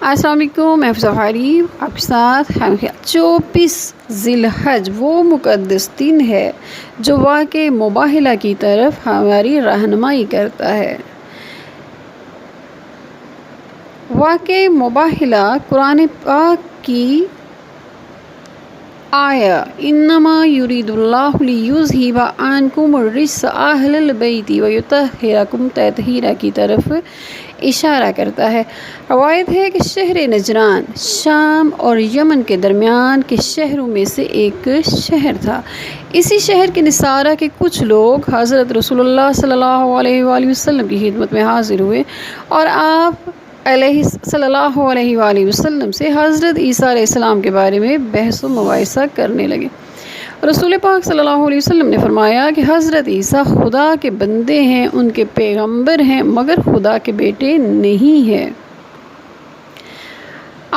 السلام علیکم، میں ظفاری آپ کے ساتھ ہم 24 ذی الحج وہ مقدس دن ہے جو واقع مباہلہ کی طرف ہماری رہنمائی کرتا ہے۔ واقع مباہلہ قرآن پاک کی آیا انما یرید اللہ لیذہب عنکم الرجس اہل البیت ویطہرکم تطہیرا کی طرف اشارہ کرتا ہے۔ روایت ہے کہ شہر نجران شام اور یمن کے درمیان کے شہروں میں سے ایک شہر تھا۔ اسی شہر کے نصارہ کے کچھ لوگ حضرت رسول اللہ صلی اللہ علیہ وآلہ وسلم کی خدمت میں حاضر ہوئے اور آپ صلی اللہ علیہ وآلہ وسلم سے حضرت عیسیٰ علیہ السلام کے بارے میں بحث و مباحثہ کرنے لگے۔ رسول پاک صلی اللہ علیہ وسلم نے فرمایا کہ حضرت عیسیٰ خدا کے بندے ہیں، ان کے پیغمبر ہیں، مگر خدا کے بیٹے نہیں ہیں۔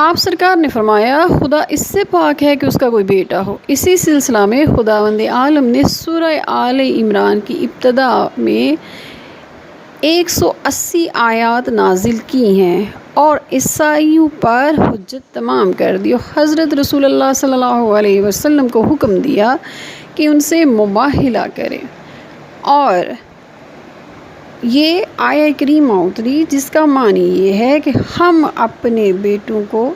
آپ سرکار نے فرمایا خدا اس سے پاک ہے کہ اس کا کوئی بیٹا ہو۔ اسی سلسلہ میں خداوند عالم نے سورہ آل عمران کی ابتدا میں 180 آیات نازل کی ہیں اور عیسائیوں پر حجت تمام کر دی اور حضرت رسول اللہ صلی اللہ علیہ وسلم کو حکم دیا کہ ان سے مباہلہ کریں، اور یہ آیہ کریمہ اتری جس کا معنی یہ ہے کہ ہم اپنے بیٹوں کو،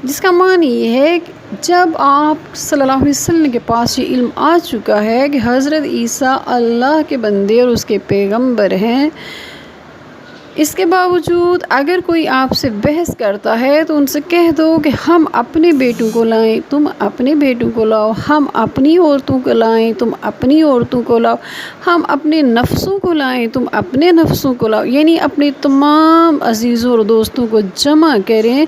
جس کا معنی یہ ہے کہ جب آپ صلی اللہ علیہ وسلم کے پاس یہ علم آ چکا ہے کہ حضرت عیسیٰ اللہ کے بندے اور اس کے پیغمبر ہیں، اس کے باوجود اگر کوئی آپ سے بحث کرتا ہے تو ان سے کہہ دو کہ ہم اپنے بیٹوں کو لائیں، تم اپنے بیٹوں کو لاؤ، ہم اپنی عورتوں کو لائیں، تم اپنی عورتوں کو لاؤ، ہم اپنے نفسوں کو لائیں، تم اپنے نفسوں کو لاؤ، یعنی اپنے تمام عزیزوں اور دوستوں کو جمع کریں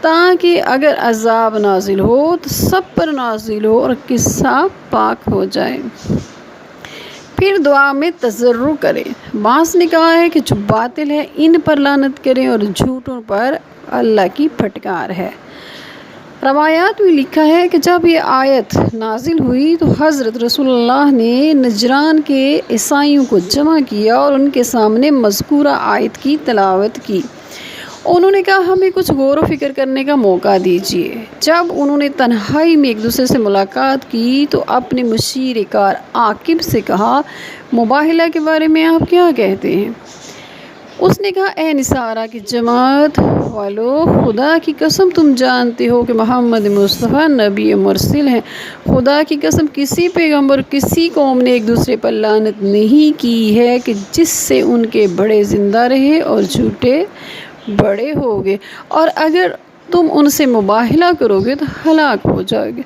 تاکہ اگر عذاب نازل ہو تو سب پر نازل ہو اور قصہ پاک ہو جائے۔ پھر دعا میں تضرع کریں۔ بعض نے کہا ہے کہ جو باطل ہے ان پر لعنت کریں اور جھوٹوں پر اللہ کی پھٹکار ہے۔ روایات میں لکھا ہے کہ جب یہ آیت نازل ہوئی تو حضرت رسول اللہ نے نجران کے عیسائیوں کو جمع کیا اور ان کے سامنے مذکورہ آیت کی تلاوت کی۔ انہوں نے کہا ہمیں کچھ غور و فکر کرنے کا موقع دیجیے۔ جب انہوں نے تنہائی میں ایک دوسرے سے ملاقات کی تو اپنے مشیر کار عاقب سے کہا مباہلہ کے بارے میں آپ کیا کہتے ہیں؟ اس نے کہا اے نصارہ کی جماعت والو، خدا کی قسم تم جانتے ہو کہ محمد مصطفیٰ نبی مرسل ہیں۔ خدا کی قسم کسی پیغمبر کسی قوم نے ایک دوسرے پر لعنت نہیں کی ہے کہ جس سے ان کے بڑے زندہ رہے اور جھوٹے بڑے ہوگے، اور اگر تم ان سے مباہلہ کرو گے تو ہلاک ہو جاؤ گے۔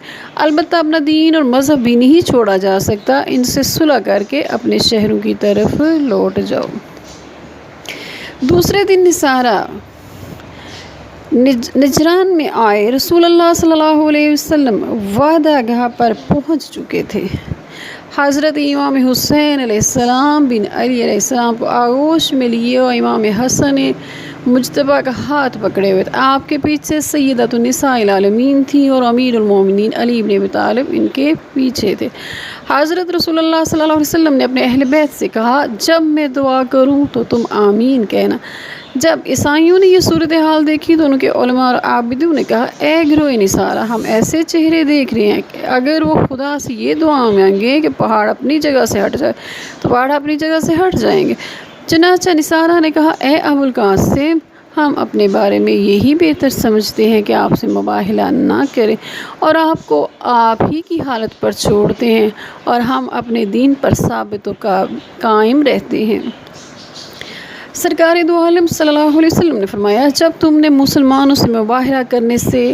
البتہ اپنا دین اور مذہب بھی نہیں چھوڑا جا سکتا، ان سے صلح کر کے اپنے شہروں کی طرف لوٹ جاؤ۔ دوسرے دن نصارہ نجران میں آئے۔ رسول اللہ صلی اللہ علیہ وسلم وعدہ گاہ پر پہنچ چکے تھے۔ حضرت امام حسین علیہ السلام بن علی علیہ السلام کو آغوش میں لیے اور امام حسن مجتبیٰ کا ہاتھ پکڑے ہوئے تھے۔ آپ کے پیچھے سیدۃ النساء العالمین تھیں اور امیر المومنین علی بن ابی طالب ان کے پیچھے تھے۔ حضرت رسول اللہ صلی اللہ علیہ وسلم نے اپنے اہل بیت سے کہا جب میں دعا کروں تو تم آمین کہنا۔ جب عیسائیوں نے یہ صورتحال دیکھی تو ان کے علماء اور عابدوں نے کہا اے گروہ نصارہ، ہم ایسے چہرے دیکھ رہے ہیں کہ اگر وہ خدا سے یہ دعا مانگیں کہ پہاڑ اپنی جگہ سے ہٹ جائے تو پہاڑ اپنی جگہ سے ہٹ جائیں گے۔ چنانچہ نصارہ نے کہا اے ابو القاسم، ہم اپنے بارے میں یہی بہتر سمجھتے ہیں کہ آپ سے مباہلہ نہ کریں اور آپ کو آپ ہی کی حالت پر چھوڑتے ہیں اور ہم اپنے دین پر ثابت و قائم رہتے ہیں۔ سرکار دو عالم صلی اللہ علیہ وسلم نے فرمایا جب تم نے مسلمانوں سے مباہلہ کرنے سے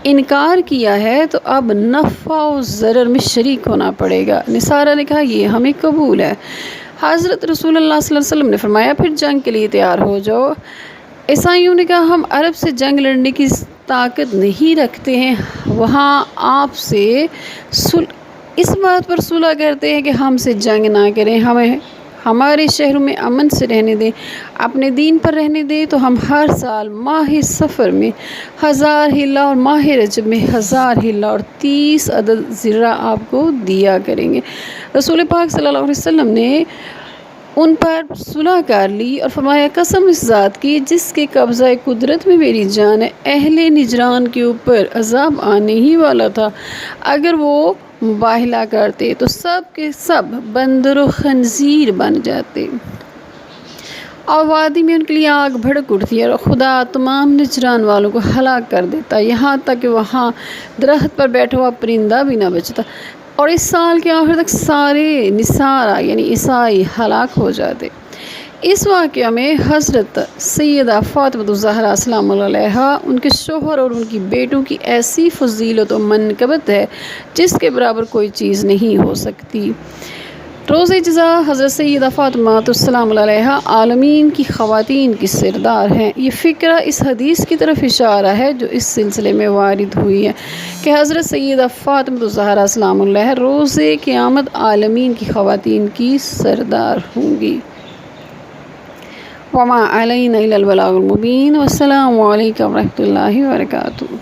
انکار کیا ہے تو اب نفع و ضرر میں شریک ہونا پڑے گا۔ نصارہ نے کہا یہ ہمیں قبول ہے۔ حضرت رسول اللہ صلی اللہ علیہ وسلم نے فرمایا پھر جنگ کے لیے تیار ہو جاؤ۔ عیسائیوں نے کہا ہم عرب سے جنگ لڑنے کی طاقت نہیں رکھتے ہیں، وہاں آپ سے اس بات پر صلح کرتے ہیں کہ ہم سے جنگ نہ کریں، ہمیں ہمارے شہروں میں امن سے رہنے دیں، اپنے دین پر رہنے دیں، تو ہم ہر سال ماہ سفر میں 1000 ہلا اور ماہ رجب میں 1000 ہلا اور 30 عدد زرہ آپ کو دیا کریں گے۔ رسول پاک صلی اللہ علیہ وسلم نے ان پر صلح کر لی اور فرمایا قسم اس ذات کی جس کے قبضہ قدرت میں میری جان ہے، اہل نجران کے اوپر عذاب آنے ہی والا تھا، اگر وہ مباہلہ کرتے تو سب کے سب بندر و خنزیر بن جاتے اور وادی میں ان کے لیے آگ بھڑک اٹھتی اور خدا تمام نجران والوں کو ہلاک کر دیتا، یہاں تک کہ وہاں درخت پر بیٹھا ہوا پرندہ بھی نہ بچتا، اور اس سال کے آخر تک سارے نصارہ یعنی عیسائی ہلاک ہو جاتے۔ اس واقعہ میں حضرت سیدہ فاطمہ الزہرا سلام اللہ علیہا، ان کے شوہر اور ان کی بیٹوں کی ایسی فضیلت و منقبت ہے جس کے برابر کوئی چیز نہیں ہو سکتی۔ روز جزا حضرت سیدہ فاطمہ السلام اللہ علیہا عالمین کی خواتین کی سردار ہیں۔ یہ فقرہ اس حدیث کی طرف اشارہ ہے جو اس سلسلے میں وارد ہوئی ہے کہ حضرت سیدہ فاطمہ الزہرا سلام اللہ روز قیامت عالمین کی خواتین کی سردار ہوں گی۔ وما علینا الا البلاغ المبین۔ والسلام علیکم ورحمۃ اللہ وبرکاتہ۔